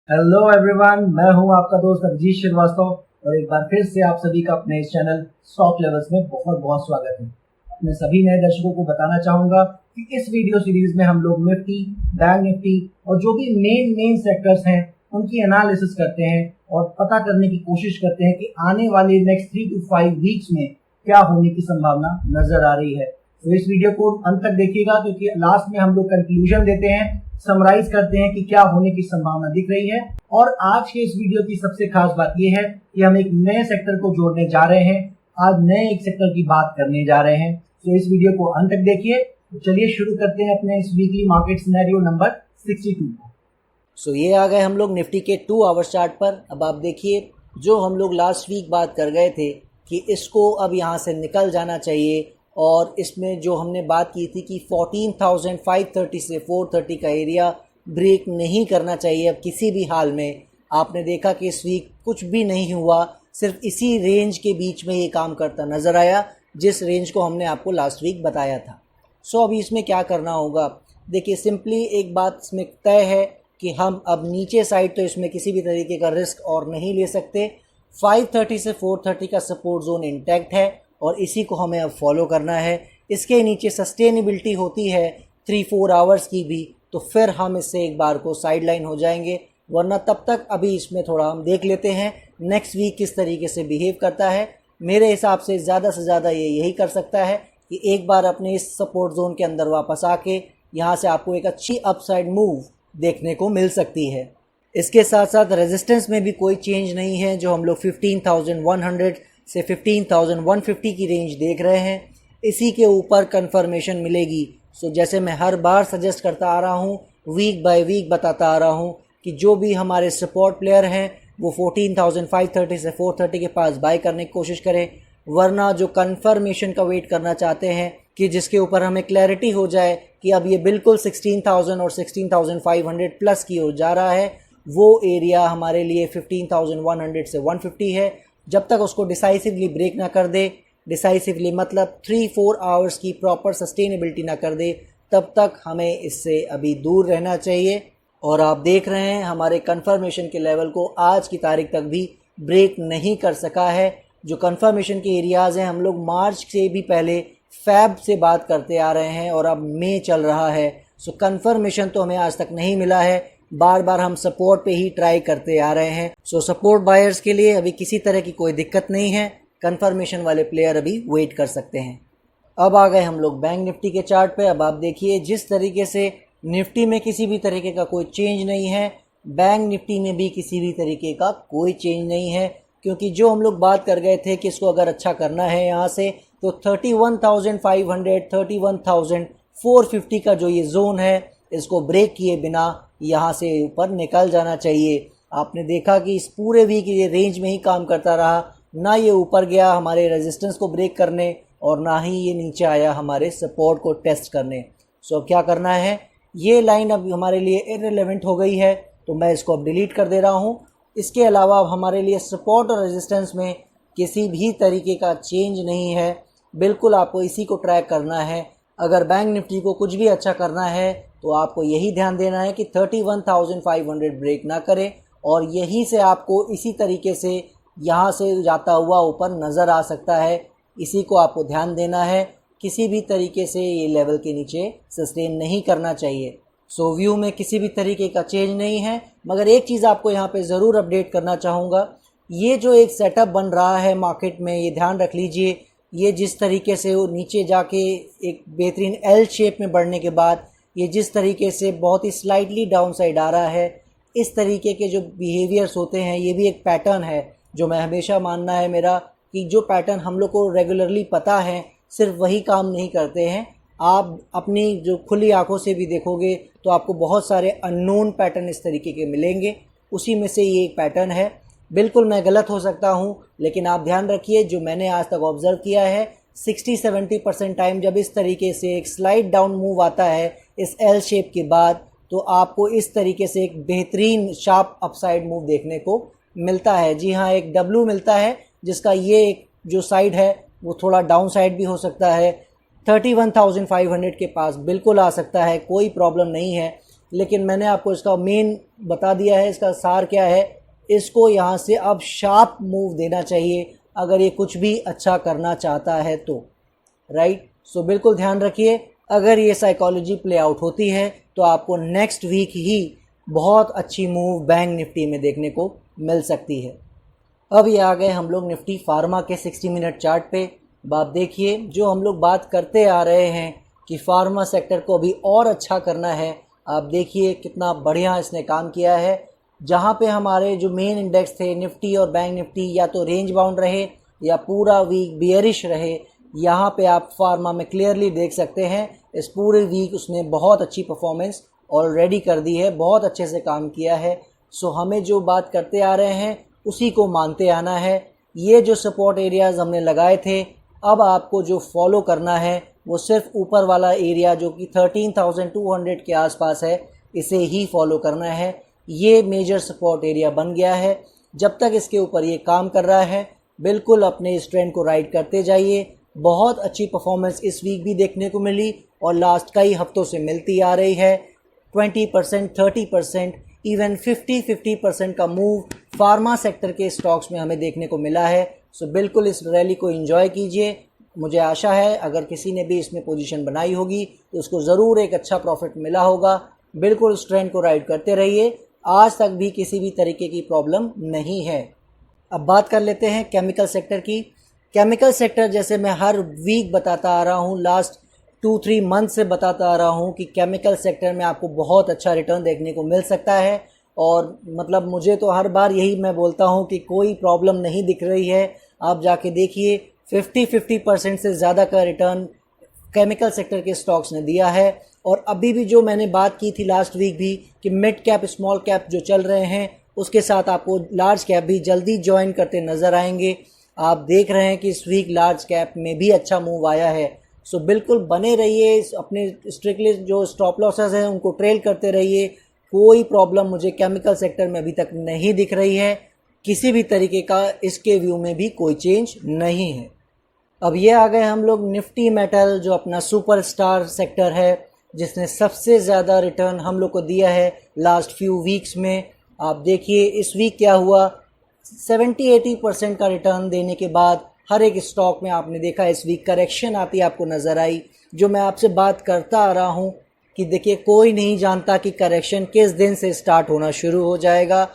Hello everyone, मैं हूं आपका दोस्त अभिजीत श्रीवास्तव और एक बार फिर से आप सभी का अपने इस चैनल स्टॉक लेवल्स में बहुत बहुत स्वागत है। मैं सभी नए दर्शकों को बताना चाहूंगा कि इस वीडियो सीरीज में हम लोग निफ्टी, बैंक निफ्टी और जो भी मेन सेक्टर्स हैं उनकी एनालिसिस करते हैं और पता करने की कोशिश करते हैं कि आने वाले नेक्स्ट 3 to 5 वीक्स में क्या होने की संभावना नजर आ रही है। तो इस वीडियो को अंत तक देखिएगा क्योंकि लास्ट में हम लोग कंक्लूजन देते हैं, समराइज करते हैं कि क्या होने की संभावना दिख रही है। और आज के इस वीडियो की सबसे खास बात यह है कि हम एक नए सेक्टर को जोड़ने जा रहे हैं। आज नए एक सेक्टर की बात करने जा रहे हैं, तो इस वीडियो को अंत तक देखिए। तो चलिए शुरू करते हैं अपने इस वीकली मार्केट सिनेरियो नंबर 62 को। ये आ गए हम लोग निफ्टी के 2 आवर चार्ट पर। अब आप देखिए, जो हम लोग लास्ट वीक बात कर गए थे कि इसको अब यहाँ से निकल जाना चाहिए, और इसमें जो हमने बात की थी कि 14,530 से 430 का एरिया ब्रेक नहीं करना चाहिए अब किसी भी हाल में। आपने देखा कि इस वीक कुछ भी नहीं हुआ, सिर्फ इसी रेंज के बीच में ये काम करता नज़र आया जिस रेंज को हमने आपको लास्ट वीक बताया था। अभी इसमें क्या करना होगा, देखिए सिंपली एक बात इसमें तय है कि हम अब नीचे साइड तो इसमें किसी भी तरीके का रिस्क और नहीं ले सकते। 530 से 430 का सपोर्ट जोन इंटैक्ट है और इसी को हमें अब फॉलो करना है। इसके नीचे सस्टेनेबिलिटी होती है 3-4 आवर्स की भी, तो फिर हम इससे एक बार को साइड लाइन हो जाएंगे, वरना तब तक अभी इसमें थोड़ा हम देख लेते हैं नेक्स्ट वीक किस तरीके से बिहेव करता है। मेरे हिसाब से ज़्यादा से ज़्यादा ये यही कर सकता है कि एक बार अपने इस सपोर्ट जोन के अंदर वापस आके यहाँ से आपको एक अच्छी अपसाइड मूव देखने को मिल सकती है। इसके साथ साथ रेजिस्टेंस में भी कोई चेंज नहीं है, जो हम लोग 15,100 से 15,150 की रेंज देख रहे हैं, इसी के ऊपर कंफर्मेशन मिलेगी। जैसे मैं हर बार सजेस्ट करता आ रहा हूँ, वीक बाय वीक बताता आ रहा हूँ कि जो भी हमारे सपोर्ट प्लेयर हैं वो 14,530 से 430 के पास बाय करने की कोशिश करें, वरना जो कंफर्मेशन का वेट करना चाहते हैं कि जिसके ऊपर हमें क्लैरिटी हो जाए कि अब ये बिल्कुल 16,000 और 16,500 प्लस की ओर जा रहा है, वो एरिया हमारे लिए 15,100 से 150 है। जब तक उसको डिसाइसिवली ब्रेक ना कर दे, डिसाइसिवली मतलब 3-4 आवर्स की प्रॉपर सस्टेनेबिलिटी ना कर दे, तब तक हमें इससे अभी दूर रहना चाहिए। और आप देख रहे हैं हमारे कंफर्मेशन के लेवल को आज की तारीख तक भी ब्रेक नहीं कर सका है। जो कंफर्मेशन के एरियाज़ हैं, हम लोग मार्च से भी पहले फैब से बात करते आ रहे हैं और अब मई चल रहा है। कंफर्मेशन तो हमें आज तक नहीं मिला है, बार बार हम सपोर्ट पे ही ट्राई करते आ रहे हैं। सपोर्ट बायर्स के लिए अभी किसी तरह की कोई दिक्कत नहीं है, कंफर्मेशन वाले प्लेयर अभी वेट कर सकते हैं। अब आ गए हम लोग बैंक निफ्टी के चार्ट पे। अब आप देखिए, जिस तरीके से निफ्टी में किसी भी तरीके का कोई चेंज नहीं है, बैंक निफ्टी में भी किसी भी तरीके का कोई चेंज नहीं है, क्योंकि जो हम लोग बात कर गए थे कि इसको अगर अच्छा करना है यहाँ से, तो 31,500 31,450 का जो ये जोन है, इसको ब्रेक किए बिना यहाँ से ऊपर निकल जाना चाहिए। आपने देखा कि इस पूरे वीक ये रेंज में ही काम करता रहा, ना ये ऊपर गया हमारे रेजिस्टेंस को ब्रेक करने और ना ही ये नीचे आया हमारे सपोर्ट को टेस्ट करने। अब क्या करना है, ये लाइन अब हमारे लिए इररिलेवेंट हो गई है, तो मैं इसको अब डिलीट कर दे रहा हूँ। इसके अलावा अब हमारे लिए सपोर्ट और रेजिस्टेंस में किसी भी तरीके का चेंज नहीं है, बिल्कुल आपको इसी को ट्रैक करना है। अगर बैंक निफ्टी को कुछ भी अच्छा करना है तो आपको यही ध्यान देना है कि 31,500 ब्रेक ना करे, और यहीं से आपको इसी तरीके से यहाँ से जाता हुआ ऊपर नज़र आ सकता है। इसी को आपको ध्यान देना है, किसी भी तरीके से ये लेवल के नीचे सस्टेन नहीं करना चाहिए। व्यू में किसी भी तरीके का चेंज नहीं है, मगर एक चीज़ आपको यहाँ पे ज़रूर अपडेट करना चाहूँगा, ये जो एक सेटअप बन रहा है मार्केट में, ये ध्यान रख लीजिए, ये जिस तरीके से वो नीचे जाके एक बेहतरीन एल शेप में बढ़ने के बाद ये जिस तरीके से बहुत ही स्लाइटली डाउन साइड आ रहा है, इस तरीके के जो बिहेवियर्स होते हैं, ये भी एक पैटर्न है। जो मैं हमेशा मानना है मेरा कि जो पैटर्न हम लोग को रेगुलरली पता है, सिर्फ वही काम नहीं करते हैं। आप अपनी जो खुली आंखों से भी देखोगे तो आपको बहुत सारे अननोन पैटर्न इस तरीके के मिलेंगे, उसी में से ये एक पैटर्न है। बिल्कुल मैं गलत हो सकता हूँ, लेकिन आप ध्यान रखिए, जो मैंने आज तक ऑब्जर्व किया है, 60-70% टाइम जब इस तरीके से एक स्लाइड डाउन मूव आता है इस एल शेप के बाद, तो आपको इस तरीके से एक बेहतरीन शार्प अपसाइड मूव देखने को मिलता है। जी हाँ, एक डब्ल्यू मिलता है जिसका ये एक जो साइड है वो थोड़ा डाउन साइड भी हो सकता है, 31,500 के पास बिल्कुल आ सकता है, कोई प्रॉब्लम नहीं है। लेकिन मैंने आपको इसका मेन बता दिया है, इसका सार क्या है। इसको यहाँ से अब शार्प मूव देना चाहिए अगर ये कुछ भी अच्छा करना चाहता है तो, राइट। सो बिल्कुल ध्यान रखिए, अगर ये साइकोलॉजी प्ले आउट होती है तो आपको नेक्स्ट वीक ही बहुत अच्छी मूव बैंक निफ्टी में देखने को मिल सकती है। अब ये आ गए हम लोग निफ्टी फार्मा के 60 मिनट चार्ट पे। अब आप देखिए, जो हम लोग बात करते आ रहे हैं कि फार्मा सेक्टर को अभी और अच्छा करना है, आप देखिए कितना बढ़िया इसने काम किया है। जहाँ पे हमारे जो मेन इंडेक्स थे निफ्टी और बैंक निफ्टी या तो रेंज बाउंड रहे या पूरा वीक बियरिश रहे, यहाँ पे आप फार्मा में क्लियरली देख सकते हैं इस पूरे वीक उसने बहुत अच्छी परफॉर्मेंस ऑलरेडी कर दी है, बहुत अच्छे से काम किया है। सो हमें जो बात करते आ रहे हैं उसी को मानते आना है। ये जो सपोर्ट एरियाज़ हमने लगाए थे, अब आपको जो फॉलो करना है वो सिर्फ ऊपर वाला एरिया जो कि 13,200 के आसपास है, इसे ही फॉलो करना है। ये मेजर सपोर्ट एरिया बन गया है। जब तक इसके ऊपर ये काम कर रहा है, बिल्कुल अपने इस ट्रेंड को राइड करते जाइए। बहुत अच्छी परफॉर्मेंस इस वीक भी देखने को मिली और लास्ट कई हफ्तों से मिलती आ रही है। 20%, 30%, इवन 50% का मूव फार्मा सेक्टर के स्टॉक्स में हमें देखने को मिला है। सो बिल्कुल इस रैली को एंजॉय कीजिए। मुझे आशा है अगर किसी ने भी इसमें पोजीशन बनाई होगी तो उसको ज़रूर एक अच्छा प्रॉफिट मिला होगा। बिल्कुल इस ट्रेंड को राइड करते रहिए, आज तक भी किसी भी तरीके की प्रॉब्लम नहीं है। अब बात कर लेते हैं केमिकल सेक्टर की। केमिकल सेक्टर जैसे मैं हर वीक बताता आ रहा हूँ, लास्ट 2-3 मंथ से बताता आ रहा हूँ कि केमिकल सेक्टर में आपको बहुत अच्छा रिटर्न देखने को मिल सकता है। और मतलब मुझे तो हर बार यही मैं बोलता हूँ कि कोई प्रॉब्लम नहीं दिख रही है। आप जाके देखिए 50% से ज़्यादा का रिटर्न केमिकल सेक्टर के स्टॉक्स ने दिया है। और अभी भी जो मैंने बात की थी लास्ट वीक भी कि मिड कैप स्मॉल कैप जो चल रहे हैं उसके साथ आपको लार्ज कैप भी जल्दी ज्वाइन करते नज़र आएंगे। आप देख रहे हैं कि इस वीक लार्ज कैप में भी अच्छा मूव आया है। सो बिल्कुल बने रहिए, अपने स्ट्रिक्टली जो स्टॉप लॉसेस हैं उनको ट्रेल करते रहिए। कोई प्रॉब्लम मुझे केमिकल सेक्टर में अभी तक नहीं दिख रही है, किसी भी तरीके का इसके व्यू में भी कोई चेंज नहीं है। अब ये आ गए हम लोग निफ्टी मेटल, जो अपना सुपरस्टार सेक्टर है, जिसने सबसे ज़्यादा रिटर्न हम लोग को दिया है लास्ट फ्यू वीक्स में। आप देखिए इस वीक क्या हुआ, 70-80% का रिटर्न देने के बाद हर एक स्टॉक में आपने देखा इस वीक करेक्शन आती आपको नज़र आई। जो मैं आपसे बात करता आ रहा हूँ कि देखिए कोई नहीं जानता कि करेक्शन किस दिन से स्टार्ट होना शुरू हो जाएगा।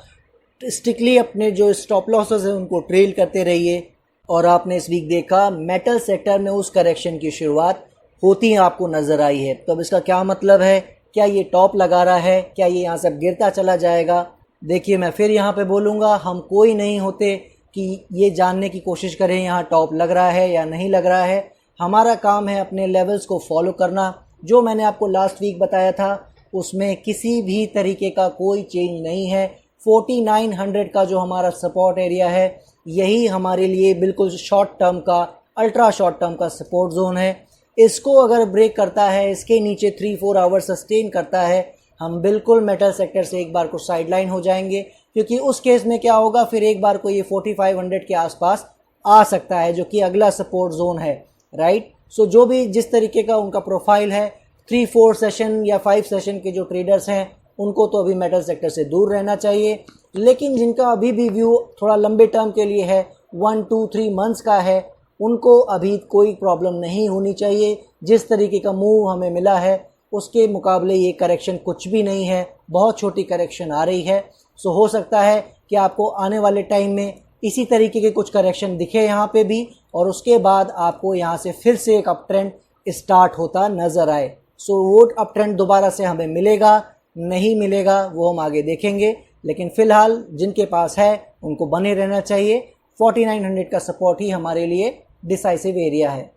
स्ट्रिक्टली अपने जो स्टॉप लॉसेस हैं उनको ट्रेल करते रहिए। और आपने इस वीक देखा मेटल सेक्टर में उस करेक्शन की शुरुआत होती आपको नज़र आई है। तो अब इसका क्या मतलब है, क्या ये टॉप लगा रहा है, क्या ये यहाँ से गिरता चला जाएगा? देखिए मैं फिर यहाँ पे बोलूँगा, हम कोई नहीं होते कि ये जानने की कोशिश करें यहाँ टॉप लग रहा है या नहीं लग रहा है। हमारा काम है अपने लेवल्स को फॉलो करना। जो मैंने आपको लास्ट वीक बताया था उसमें किसी भी तरीके का कोई चेंज नहीं है। 4900 का जो हमारा सपोर्ट एरिया है, यही हमारे लिए बिल्कुल शॉर्ट टर्म का, अल्ट्रा शॉर्ट टर्म का सपोर्ट जोन है। इसको अगर ब्रेक करता है, इसके नीचे 3-4 आवर सस्टेन करता है, हम बिल्कुल मेटल सेक्टर से एक बार को साइडलाइन हो जाएंगे। क्योंकि उस केस में क्या होगा, फिर एक बार को ये 4500 के आसपास आ सकता है, जो कि अगला सपोर्ट जोन है, राइट। सो जो भी जिस तरीके का उनका प्रोफाइल है, 3-4 सेशन या 5 सेशन के जो ट्रेडर्स हैं उनको तो अभी मेटल सेक्टर से दूर रहना चाहिए। लेकिन जिनका अभी भी व्यू थोड़ा लंबे टर्म के लिए है, 1-2-3 मंथ्स का है, उनको अभी कोई प्रॉब्लम नहीं होनी चाहिए। जिस तरीके का मूव हमें मिला है उसके मुकाबले ये करेक्शन कुछ भी नहीं है, बहुत छोटी करेक्शन आ रही है। सो हो सकता है कि आपको आने वाले टाइम में इसी तरीके के कुछ करेक्शन दिखे यहाँ पे भी, और उसके बाद आपको यहाँ से फिर से एक अप ट्रेंड स्टार्ट होता नज़र आए। सो वो अप ट्रेंड दोबारा से हमें मिलेगा नहीं मिलेगा वो हम आगे देखेंगे। लेकिन फ़िलहाल जिनके पास है उनको बने रहना चाहिए। 4900 का सपोर्ट ही हमारे लिए डिसाइसिव एरिया है।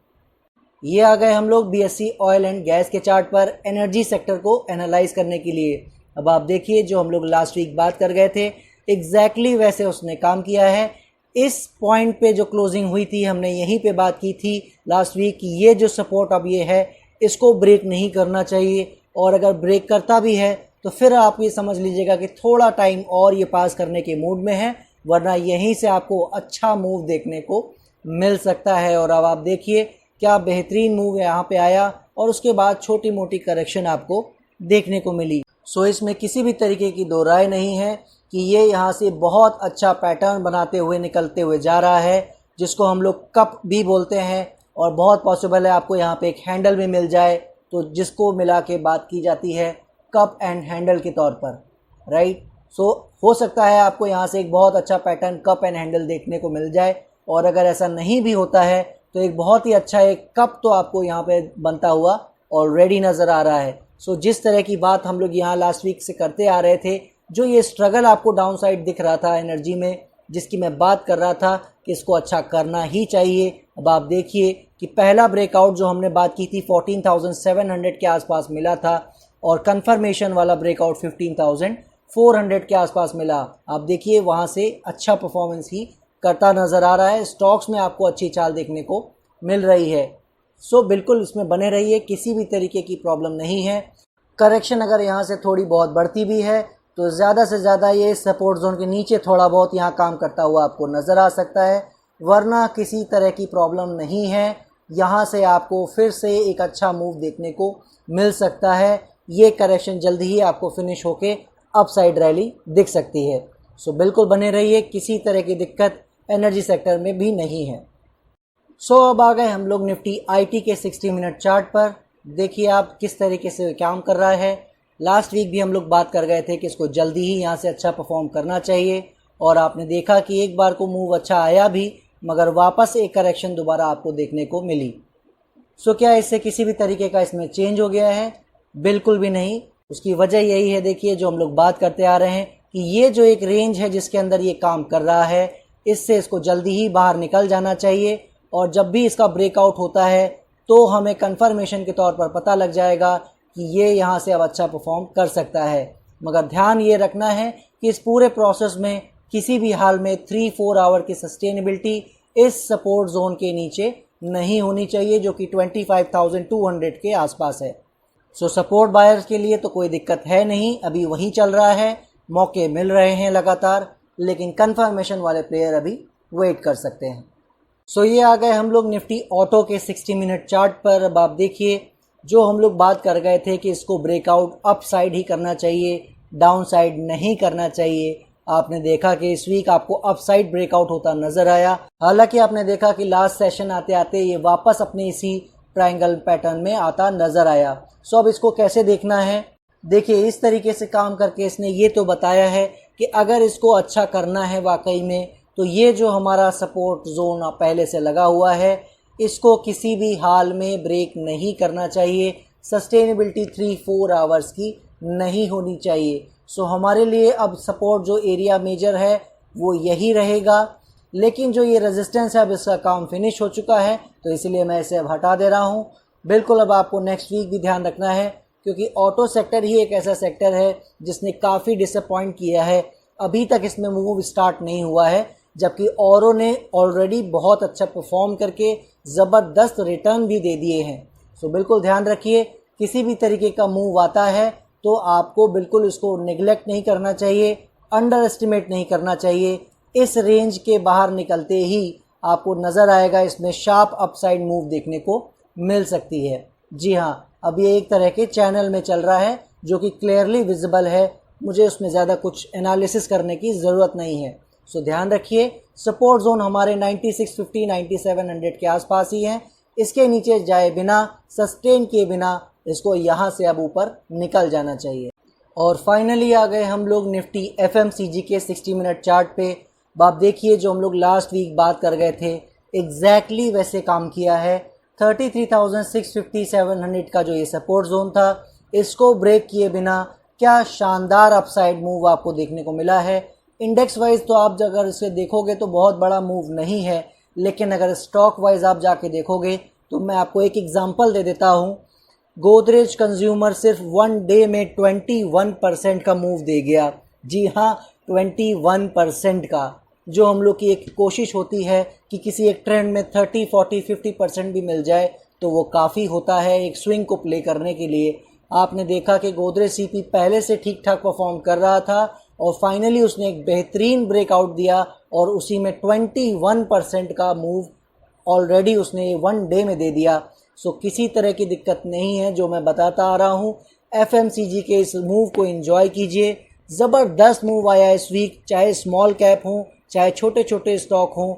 ये आ गए हम लोग BSE ऑयल एंड गैस के चार्ट पर एनर्जी सेक्टर को एनालाइज करने के लिए। अब आप देखिए जो हम लोग लास्ट वीक बात कर गए थे एग्जैक्टली वैसे उसने काम किया है। इस पॉइंट पे जो क्लोजिंग हुई थी हमने यहीं पे बात की थी लास्ट वीक कि ये जो सपोर्ट अब ये है इसको ब्रेक नहीं करना चाहिए, और अगर ब्रेक करता भी है तो फिर आप ये समझ लीजिएगा कि थोड़ा टाइम और ये पास करने के मूड में है, वरना यहीं से आपको अच्छा मूव देखने को मिल सकता है। और अब आप देखिए क्या बेहतरीन मूव यहाँ पे आया और उसके बाद छोटी मोटी करेक्शन आपको देखने को मिली। सो इसमें किसी भी तरीके की दो राय नहीं है कि ये यहाँ से बहुत अच्छा पैटर्न बनाते हुए निकलते हुए जा रहा है, जिसको हम लोग कप भी बोलते हैं। और बहुत पॉसिबल है आपको यहाँ पे एक हैंडल भी मिल जाए, तो जिसको मिला के बात की जाती है कप एंड हैंडल के तौर पर, राइट। सो हो सकता है आपको यहाँ से एक बहुत अच्छा पैटर्न कप एंड हैंडल देखने को मिल जाए, और अगर ऐसा नहीं भी होता है तो एक बहुत ही अच्छा एक कप तो आपको यहाँ पे बनता हुआ ऑलरेडी नज़र आ रहा है। सो जिस तरह की बात हम लोग यहाँ लास्ट वीक से करते आ रहे थे, जो ये स्ट्रगल आपको डाउन साइड दिख रहा था एनर्जी में, जिसकी मैं बात कर रहा था कि इसको अच्छा करना ही चाहिए। अब आप देखिए कि पहला ब्रेकआउट जो हमने बात की थी 14,700 के आसपास मिला था, और कंफर्मेशन वाला ब्रेकआउट 15,400 के आसपास मिला। आप देखिए वहाँ से अच्छा परफॉर्मेंस ही करता नज़र आ रहा है। स्टॉक्स में आपको अच्छी चाल देखने को मिल रही है। सो बिल्कुल इसमें बने रहिए, किसी भी तरीके की प्रॉब्लम नहीं है। करेक्शन अगर यहाँ से थोड़ी बहुत बढ़ती भी है तो ज़्यादा से ज़्यादा ये सपोर्ट जोन के नीचे थोड़ा बहुत यहाँ काम करता हुआ आपको नज़र आ सकता है, वरना किसी तरह की प्रॉब्लम नहीं है। यहाँ से आपको फिर से एक अच्छा मूव देखने को मिल सकता है। ये करेक्शन जल्दी ही आपको फिनिश होके अपसाइड रैली दिख सकती है। सो बिल्कुल बने रहिए, किसी तरह की दिक्कत एनर्जी सेक्टर में भी नहीं है। सो अब आ गए हम लोग निफ्टी आईटी के 60 मिनट चार्ट पर। देखिए आप किस तरीके से काम कर रहा है। लास्ट वीक भी हम लोग बात कर गए थे कि इसको जल्दी ही यहाँ से अच्छा परफॉर्म करना चाहिए, और आपने देखा कि एक बार को मूव अच्छा आया भी, मगर वापस एक करेक्शन दोबारा आपको देखने को मिली। सो क्या इससे किसी भी तरीके का इसमें चेंज हो गया है? बिल्कुल भी नहीं। उसकी वजह यही है, देखिए जो हम लोग बात करते आ रहे हैं कि ये जो एक रेंज है जिसके अंदर ये काम कर रहा है, इससे इसको जल्दी ही बाहर निकल जाना चाहिए। और जब भी इसका ब्रेकआउट होता है तो हमें कंफर्मेशन के तौर पर पता लग जाएगा कि ये यहाँ से अब अच्छा परफॉर्म कर सकता है। मगर ध्यान ये रखना है कि इस पूरे प्रोसेस में किसी भी हाल में 3-4 आवर की सस्टेनेबिलिटी इस सपोर्ट जोन के नीचे नहीं होनी चाहिए, जो कि 25,200 के आसपास है। सो सपोर्ट बायर्स के लिए तो कोई दिक्कत है नहीं, अभी वही चल रहा है, मौके मिल रहे हैं लगातार, लेकिन कंफर्मेशन वाले प्लेयर अभी वेट कर सकते हैं। सो ये आ गए हम लोग निफ्टी ऑटो के 60 मिनट चार्ट पर। अब आप देखिए जो हम लोग बात कर गए थे कि इसको ब्रेकआउट अप साइड ही करना चाहिए, डाउन साइड नहीं करना चाहिए। आपने देखा कि इस वीक आपको अप साइड ब्रेकआउट होता नजर आया। हालांकि आपने देखा कि लास्ट सेशन आते आते ये वापस अपने इसी ट्रायंगल पैटर्न में आता नजर आया। सो अब इसको कैसे देखना है? देखिए इस तरीके से काम करके इसने ये तो बताया है कि अगर इसको अच्छा करना है वाकई में, तो ये जो हमारा सपोर्ट जोन पहले से लगा हुआ है, इसको किसी भी हाल में ब्रेक नहीं करना चाहिए। सस्टेनेबिलिटी 3-4 आवर्स की नहीं होनी चाहिए। सो हमारे लिए अब सपोर्ट जो एरिया मेजर है वो यही रहेगा, लेकिन जो ये रेजिस्टेंस है अब इसका काम फिनिश हो चुका है, तो इसलिए मैं इसे अब हटा दे रहा हूँ। बिल्कुल अब आपको नेक्स्ट वीक भी ध्यान रखना है, क्योंकि ऑटो सेक्टर ही एक ऐसा सेक्टर है जिसने काफ़ी डिसअपॉइंट किया है। अभी तक इसमें मूव स्टार्ट नहीं हुआ है, जबकि औरों ने ऑलरेडी बहुत अच्छा परफॉर्म करके ज़बरदस्त रिटर्न भी दे दिए हैं। सो बिल्कुल ध्यान रखिए, किसी भी तरीके का मूव आता है तो आपको बिल्कुल इसको निगलेक्ट नहीं करना चाहिए, अंडर एस्टिमेट नहीं करना चाहिए। इस रेंज के बाहर निकलते ही आपको नज़र आएगा इसमें शार्प अपसाइड मूव देखने को मिल सकती है। जी हाँ, अब ये एक तरह के चैनल में चल रहा है जो कि क्लियरली विजिबल है, मुझे उसमें ज़्यादा कुछ एनालिसिस करने की ज़रूरत नहीं है। सो ध्यान रखिए, सपोर्ट जोन हमारे 9650 9700 के आसपास ही है। इसके नीचे जाए बिना, सस्टेन किए बिना इसको यहाँ से अब ऊपर निकल जाना चाहिए। और फाइनली आ गए हम लोग निफ्टी एफएमसीजी के 60 मिनट चार्ट पे। आप देखिए जो हम लोग लास्ट वीक बात कर गए थे, एग्जैक्टली वैसे काम किया है। 33,650-700 का जो ये सपोर्ट जोन था, इसको ब्रेक किए बिना क्या शानदार अपसाइड मूव आपको देखने को मिला है। इंडेक्स वाइज तो आप अगर इसे देखोगे तो बहुत बड़ा मूव नहीं है, लेकिन अगर स्टॉक वाइज आप जाके देखोगे तो मैं आपको एक एग्जांपल दे देता हूँ। गोदरेज कंज्यूमर सिर्फ 1 डे में 21% का मूव दे गया। जी हाँ, 21% का। जो हम लोग की एक कोशिश होती है कि किसी एक ट्रेंड में 30, 40, 50% भी मिल जाए तो वो काफ़ी होता है एक स्विंग को प्ले करने के लिए। आपने देखा कि गोदरेज सीपी पहले से ठीक ठाक परफॉर्म कर रहा था और फाइनली उसने एक बेहतरीन ब्रेकआउट दिया और उसी में 21% का मूव ऑलरेडी उसने 1 डे में दे दिया। सो किसी तरह की दिक्कत नहीं है। जो मैं बताता आ रहा हूँ FMCG के इस मूव को एंजॉय कीजिए। ज़बरदस्त मूव आया इस वीक, चाहे स्मॉल कैप हो, चाहे छोटे छोटे स्टॉक हों,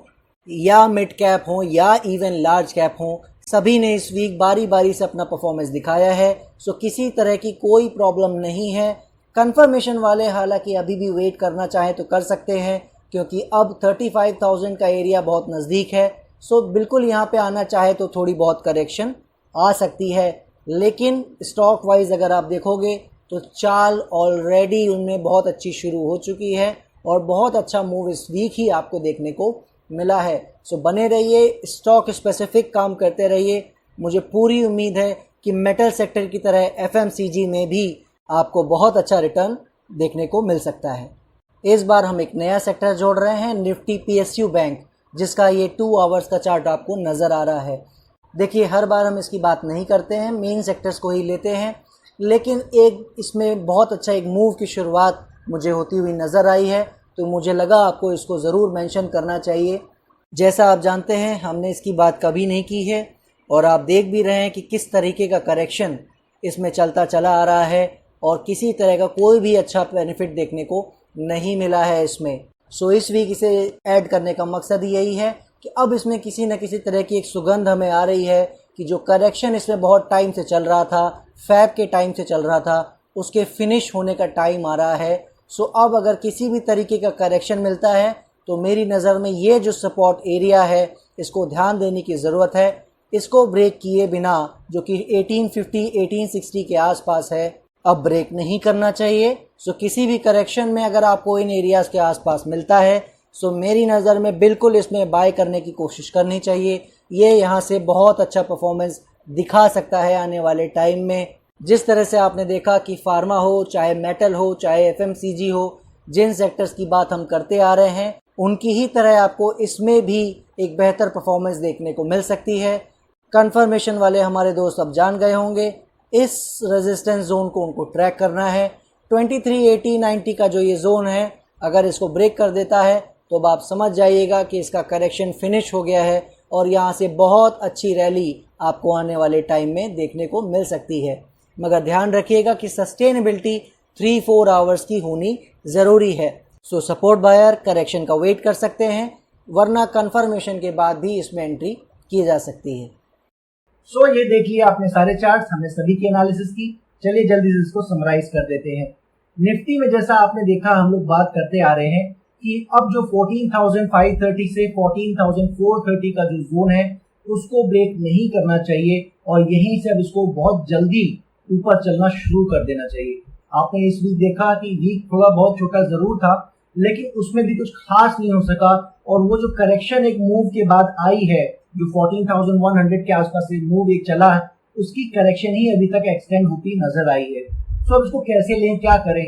या मिड कैप हो, या इवन लार्ज कैप हो, सभी ने इस वीक बारी बारी से अपना परफॉर्मेंस दिखाया है। सो किसी तरह की कोई प्रॉब्लम नहीं है। कंफर्मेशन वाले हालांकि अभी भी वेट करना चाहें तो कर सकते हैं, क्योंकि अब 35,000 का एरिया बहुत नज़दीक है। सो बिल्कुल यहाँ पे आना चाहे तो थोड़ी बहुत करेक्शन आ सकती है, लेकिन स्टॉक वाइज अगर आप देखोगे तो चाल ऑलरेडी उनमें बहुत अच्छी शुरू हो चुकी है और बहुत अच्छा मूव इस वीक ही आपको देखने को मिला है। सो बने रहिए, स्टॉक स्पेसिफिक काम करते रहिए। मुझे पूरी उम्मीद है कि मेटल सेक्टर की तरह FMCG में भी आपको बहुत अच्छा रिटर्न देखने को मिल सकता है। इस बार हम एक नया सेक्टर जोड़ रहे हैं, निफ्टी PSU बैंक, जिसका ये 2 आवर्स का चार्ट आपको नज़र आ रहा है। देखिए, हर बार हम इसकी बात नहीं करते हैं, मेन सेक्टर्स को ही लेते हैं, लेकिन एक इसमें बहुत अच्छा एक मूव की शुरुआत मुझे होती हुई नज़र आई है, तो मुझे लगा आपको इसको ज़रूर मेंशन करना चाहिए। जैसा आप जानते हैं, हमने इसकी बात कभी नहीं की है और आप देख भी रहे हैं कि किस तरीके का करेक्शन इसमें चलता चला आ रहा है और किसी तरह का कोई भी अच्छा बेनिफिट देखने को नहीं मिला है इसमें। सो इस वीक इसे ऐड करने का मकसद यही है कि अब इसमें किसी न किसी तरह की एक सुगंध हमें आ रही है कि जो करेक्शन इसमें बहुत टाइम से चल रहा था, फैब के टाइम से चल रहा था, उसके फिनिश होने का टाइम आ रहा है। सो अब अगर किसी भी तरीके का करेक्शन मिलता है तो मेरी नज़र में ये जो सपोर्ट एरिया है, इसको ध्यान देने की ज़रूरत है। इसको ब्रेक किए बिना, जो कि 1850 1860 के आसपास है, अब ब्रेक नहीं करना चाहिए। सो किसी भी करेक्शन में अगर आपको इन एरियाज़ के आसपास मिलता है, सो मेरी नज़र में बिल्कुल इसमें बाय करने की कोशिश करनी चाहिए। ये यहाँ से बहुत अच्छा परफॉर्मेंस दिखा सकता है आने वाले टाइम में। जिस तरह से आपने देखा कि फार्मा हो, चाहे मेटल हो, चाहे FMCG हो, जिन सेक्टर्स की बात हम करते आ रहे हैं, उनकी ही तरह आपको इसमें भी एक बेहतर परफॉर्मेंस देखने को मिल सकती है। कंफर्मेशन वाले हमारे दोस्त अब जान गए होंगे, इस रेजिस्टेंस जोन को उनको ट्रैक करना है। 23, 80, 90 का जो ये जोन है, अगर इसको ब्रेक कर देता है तो अब आप समझ जाइएगा कि इसका करेक्शन फिनिश हो गया है और यहाँ से बहुत अच्छी रैली आपको आने वाले टाइम में देखने को मिल सकती है। मगर ध्यान रखिएगा कि सस्टेनेबिलिटी 3-4 आवर्स की होनी ज़रूरी है। सो सपोर्ट बायर करेक्शन का वेट कर सकते हैं, वरना कंफर्मेशन के बाद भी इसमें एंट्री की जा सकती है। सो ये देखिए आपने सारे चार्ट्स, हमने सभी की एनालिसिस की। चलिए जल्दी से इसको समराइज कर देते हैं। निफ्टी में जैसा आपने देखा, हम लोग बात करते आ रहे हैं कि अब जो 14,530 से 14,430 का जो जोन है, उसको ब्रेक नहीं करना चाहिए और यहीं से अब इसको बहुत जल्दी ऊपर चलना शुरू कर देना चाहिए। आपने इस वीक देखा कि वीक थोड़ा बहुत छोटा जरूर था, लेकिन उसमें भी कुछ खास नहीं हो सका और वो जो करेक्शन एक मूव के बाद आई है, जो 14,100 के आसपास से मूव एक चला है, उसकी करेक्शन ही अभी तक एक्सटेंड होती नजर आई है। तो अब इसको कैसे लें, क्या करें?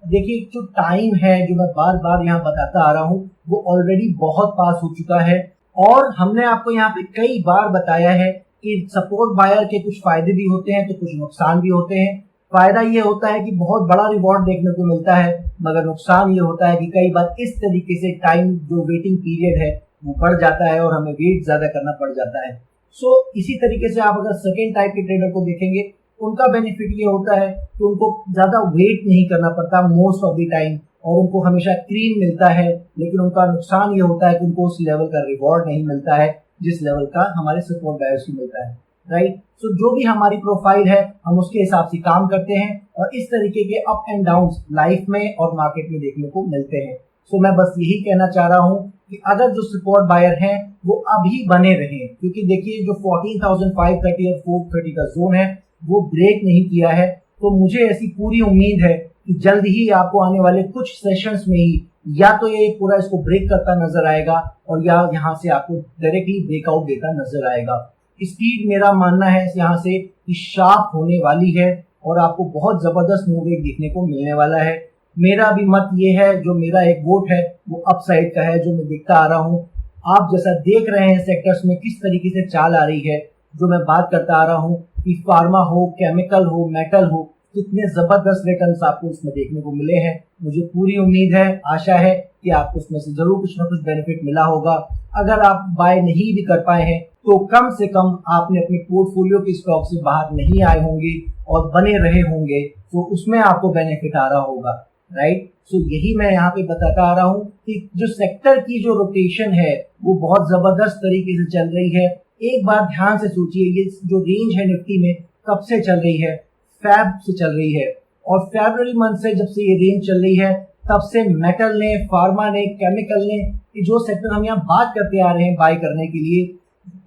देखिए, जो टाइम है जो मैं बार बार यहाँ बताता आ रहा हूँ, वो ऑलरेडी बहुत पास हो चुका है और हमने आपको यहाँ पे कई बार बताया है कि सपोर्ट बायर के कुछ फायदे भी होते हैं तो कुछ नुकसान भी होते हैं। फायदा ये होता है कि बहुत बड़ा रिवॉर्ड देखने को मिलता है, मगर नुकसान ये होता है कि कई बार इस तरीके से टाइम जो वेटिंग पीरियड है वो बढ़ जाता है और हमें वेट ज्यादा करना पड़ जाता है। सो इसी तरीके से आप अगर सेकेंड टाइप के ट्रेडर को देखेंगे, उनका बेनिफिट ये होता है कि उनको ज्यादा वेट नहीं करना पड़ता मोस्ट ऑफ द टाइम और उनको हमेशा क्लीन मिलता है। लेकिन उनका नुकसान ये होता है कि उनको उस लेवल का रिवॉर्ड नहीं मिलता है जिस लेवल का हमारे सपोर्ट बायर्स को मिलता है, राइट। सो जो भी हमारी प्रोफाइल है, हम उसके हिसाब से काम करते हैं और इस तरीके के अप एंड डाउन लाइफ में और मार्केट में देखने को मिलते हैं। सो मैं बस यही कहना चाह रहा हूँ कि अगर जो सपोर्ट बायर हैं वो अभी बने रहें, क्योंकि देखिए जो 14,530 और 430 का जोन है वो ब्रेक नहीं किया है, तो मुझे ऐसी पूरी उम्मीद है कि जल्द ही आपको आने वाले कुछ सेशंस में ही या तो ये पूरा इसको ब्रेक करता नजर आएगा और या यहाँ से आपको डायरेक्टली ब्रेकआउट देता नजर आएगा। स्पीड मेरा मानना है यहाँ से कि शार्प होने वाली है और आपको बहुत जबरदस्त मूव देखने को मिलने वाला है। मेरा भी मत ये है, जो मेरा एक वोट है वो अपसाइड का है, जो मैं देखता आ रहा हूँ। आप जैसा देख रहे हैं सेक्टर्स में किस तरीके से चाल आ रही है, जो मैं बात करता आ रहा हूँ कि फार्मा हो, केमिकल हो, मेटल हो, कितने जबरदस्त रिटर्न्स आपको इसमें देखने को मिले हैं। मुझे पूरी उम्मीद है, आशा है कि आपको उसमें से जरूर कुछ ना कुछ बेनिफिट मिला होगा। अगर आप बाय नहीं भी कर पाए हैं तो कम से कम आपने अपने पोर्टफोलियो के स्टॉक से बाहर नहीं आए होंगे और बने रहे होंगे, तो उसमें आपको बेनिफिट आ रहा होगा, राइट। सो यही मैं यहाँ पे बताता आ रहा हूँ कि जो सेक्टर की जो रोटेशन है वो बहुत जबरदस्त तरीके से चल रही है। एक बार ध्यान से सोचिए, ये जो रेंज है निफ्टी में कब से चल रही है, फैब से चल रही है, और फरवरी मंथ से जब से ये रेंज चल रही है तब से मेटल ने, फार्मा ने, केमिकल ने, ये जो सेक्टर हम यहाँ बात करते आ रहे हैं बाय करने के लिए,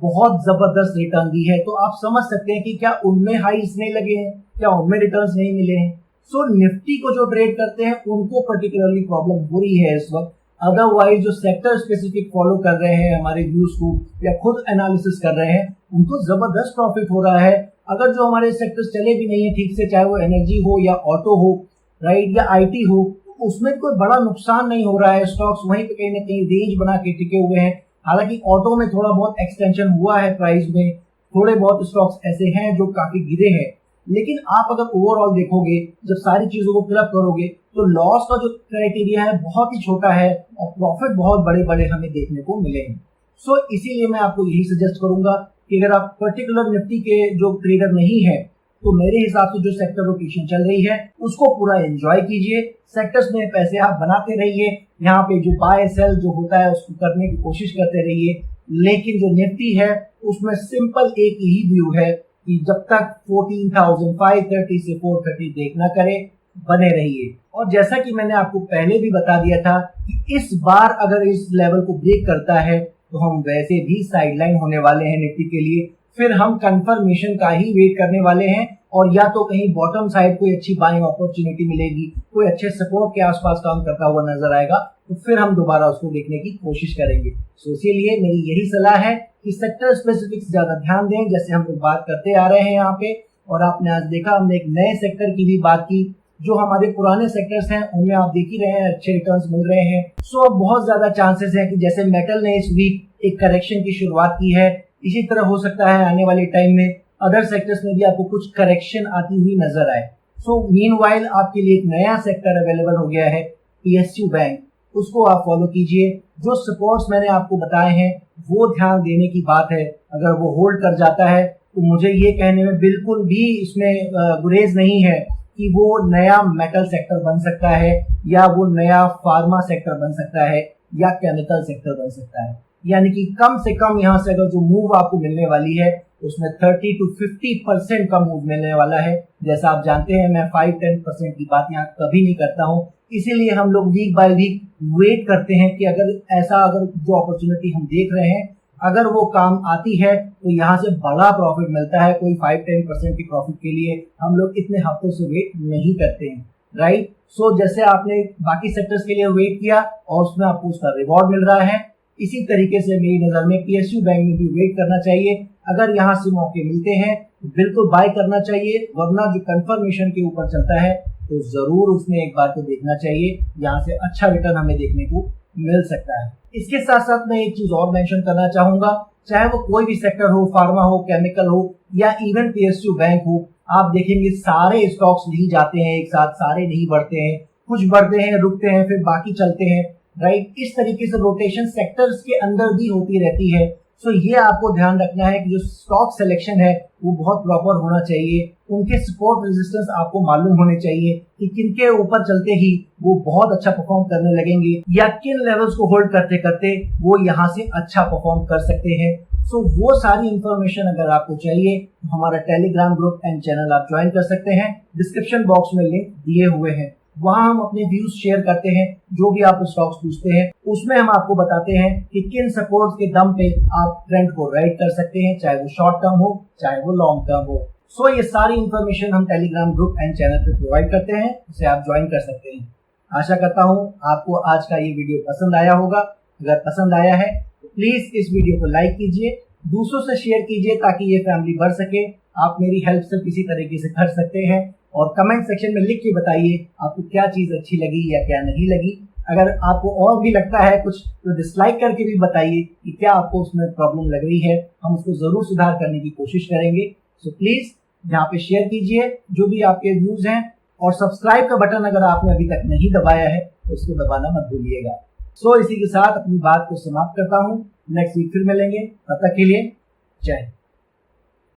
बहुत जबरदस्त रिटर्न दी है। तो आप समझ सकते हैं कि क्या उनमें हाईस नहीं लगे हैं, क्या उनमें रिटर्न्स नहीं मिले हैं। सो निफ्टी को जो ट्रेड करते हैं उनको पर्टिकुलरली प्रॉब्लम हो रही है इस वक्त। अदरवाइज जो सेक्टर स्पेसिफिक फॉलो कर रहे हैं हमारे व्यूज को या खुद एनालिसिस कर रहे हैं, उनको जबरदस्त प्रॉफिट हो रहा है। अगर जो हमारे सेक्टर्स चले भी नहीं है ठीक से, चाहे वो एनर्जी हो या ऑटो हो, राइट, या आईटी हो, उसमें कोई बड़ा नुकसान नहीं हो रहा है। स्टॉक्स वहीं पे कहीं ना कहीं रेंज बना के टिके हुए हैं। हालांकि ऑटो में थोड़ा बहुत एक्सटेंशन हुआ है प्राइस में, थोड़े बहुत स्टॉक्स ऐसे हैं जो काफी गिरे हैं, लेकिन आप अगर ओवरऑल देखोगे, जब सारी चीजों को फिलअप करोगे, तो लॉस का जो क्राइटेरिया है बहुत ही छोटा है और प्रॉफिट बहुत बड़े बड़े हमें देखने को मिले हैं। सो इसीलिए मैं आपको यही सजेस्ट करूंगा कि अगर आप पर्टिकुलर निफ्टी के जो ट्रेडर नहीं है, तो मेरे हिसाब से जो सेक्टर रोटेशन चल रही है उसको पूरा एंजॉय कीजिए। सेक्टर्स में पैसे आप बनाते रहिए, यहाँ पे जो बाय सेल जो होता है उसको करने की कोशिश करते रहिए। लेकिन जो निफ्टी है उसमें सिंपल एक ही व्यू है कि जब तक 14,530 से 430 देख ना करे, बने रहिए। और जैसा कि मैंने आपको पहले भी बता दिया था कि इस बार अगर इस लेवल को ब्रेक करता है तो हम वैसे भी साइडलाइन होने वाले हैं निफ्टी के लिए। फिर हम कंफर्मेशन का ही वेट करने वाले हैं, और या तो कहीं बॉटम साइड कोई अच्छी बाइंग अपॉर्चुनिटी मिलेगी, कोई अच्छे सपोर्ट के आसपास काम करता हुआ नजर आएगा, तो फिर हम दोबारा उसको देखने की कोशिश करेंगे। सो इसीलिए मेरी यही सलाह है कि सेक्टर स्पेसिफिक से ज्यादा ध्यान दें, जैसे हम लोग बात करते आ रहे हैं यहाँ पे। और आपने आज देखा, हमने एक नए सेक्टर की भी बात की। जो हमारे पुराने सेक्टर्स हैं उनमें आप देख ही रहे हैं अच्छे रिटर्न्स मिल रहे हैं। सो अब बहुत ज्यादा चांसेस है कि जैसे मेटल ने इस वीक एक करेक्शन की शुरुआत की है, इसी तरह हो सकता है आने वाले टाइम में अदर सेक्टर्स में भी आपको कुछ करेक्शन आती हुई नजर आए। सो मीनवाइल आपके लिए एक नया सेक्टर अवेलेबल हो गया है, पीएसयू बैंक। उसको आप फॉलो कीजिए। जो सपोर्ट्स मैंने आपको बताए हैं वो ध्यान देने की बात है। अगर वो होल्ड कर जाता है तो मुझे ये कहने में बिल्कुल भी इसमें गुरेज नहीं है कि वो नया मेटल सेक्टर बन सकता है, या वो नया फार्मा सेक्टर बन सकता है, या केमिकल सेक्टर बन सकता है। यानी कि कम से कम यहाँ से अगर जो मूव आपको मिलने वाली है उसमें 30 to 50% का मूव मिलने वाला है। जैसा आप जानते हैं मैं 5-10% की बात यहाँ कभी नहीं करता हूँ, इसीलिए हम लोग वीक बाय वीक वेट करते हैं कि अगर जो अपॉर्चुनिटी हम देख रहे हैं अगर वो काम आती है तो यहाँ से बड़ा प्रॉफिट मिलता है। कोई 5-10% की प्रॉफिट के लिए हम लोग इतने हफ्तों से वेट नहीं करते हैं, राइट। सो जैसे आपने बाकी सेक्टर्स के लिए वेट किया और उसमें आपको उसका रिवॉर्ड मिल रहा है, इसी तरीके से मेरी नजर में पीएसयू बैंक में भी वेट करना चाहिए। अगर यहाँ से मौके मिलते हैं तो बिल्कुल बाय करना चाहिए, वरना जो कंफर्मेशन के ऊपर चलता है तो जरूर उसमें एक बार तो देखना चाहिए। यहाँ से अच्छा रिटर्न हमें देखने को मिल सकता है। इसके साथ साथ मैं एक चीज और मेंशन करना चाहूंगा, चाहे वो कोई भी सेक्टर हो, फार्मा हो, केमिकल हो, या इवन पीएसयू बैंक हो, आप देखेंगे सारे स्टॉक्स नहीं जाते हैं एक साथ, सारे नहीं बढ़ते हैं, कुछ बढ़ते हैं, रुकते हैं, फिर बाकी चलते हैं, राइट। इस तरीके से रोटेशन सेक्टर्स के अंदर भी होती रहती है। सो ये आपको ध्यान रखना है कि जो स्टॉक सिलेक्शन है वो बहुत प्रॉपर होना चाहिए। उनके सपोर्ट रेजिस्टेंस आपको मालूम होने चाहिए कि किनके ऊपर चलते ही वो बहुत अच्छा परफॉर्म करने लगेंगे, या किन लेवल्स को होल्ड करते करते वो यहाँ से अच्छा परफॉर्म कर सकते हैं। सो वो सारी इंफॉर्मेशन अगर आपको चाहिए तो हमारा टेलीग्राम ग्रुप एंड चैनल आप ज्वाइन कर सकते हैं। डिस्क्रिप्शन बॉक्स में लिंक दिए हुए हैं, वहां हम अपने व्यूज शेयर करते हैं। जो भी आप स्टॉक्स पूछते हैं उसमें हम आपको बताते हैं कि किन सपोर्ट के दम पे आप ट्रेंड को राइड कर सकते हैं, चाहे वो शॉर्ट टर्म हो चाहे वो लॉन्ग टर्म हो। सो ये सारी इंफॉर्मेशन हम टेलीग्राम ग्रुप एंड चैनल पे प्रोवाइड करते हैं, उसे आप ज्वाइन कर सकते हैं। आशा करता हूँ आपको आज का ये वीडियो पसंद आया होगा। अगर पसंद आया है तो प्लीज इस वीडियो को लाइक कीजिए, दूसरों से शेयर कीजिए ताकि ये फैमिली बढ़ सके। आप मेरी हेल्प से किसी तरीके से कर सकते हैं, और कमेंट सेक्शन में लिख के बताइए आपको क्या चीज अच्छी लगी या क्या नहीं लगी। अगर आपको और भी लगता है कुछ तो डिसलाइक करके भी बताइए कि क्या आपको उसमें प्रॉब्लम लग रही है, हम उसको जरूर सुधार करने की कोशिश करेंगे। सो प्लीज यहाँ पे शेयर कीजिए जो भी आपके व्यूज हैं, और सब्सक्राइब का बटन अगर आपने अभी तक नहीं दबाया है तो उसको दबाना मत भूलिएगा। सो इसी के साथ अपनी बात को समाप्त करता हूँ। नेक्स्ट वीक फिर मिलेंगे, तब तक के लिए जय हिंद।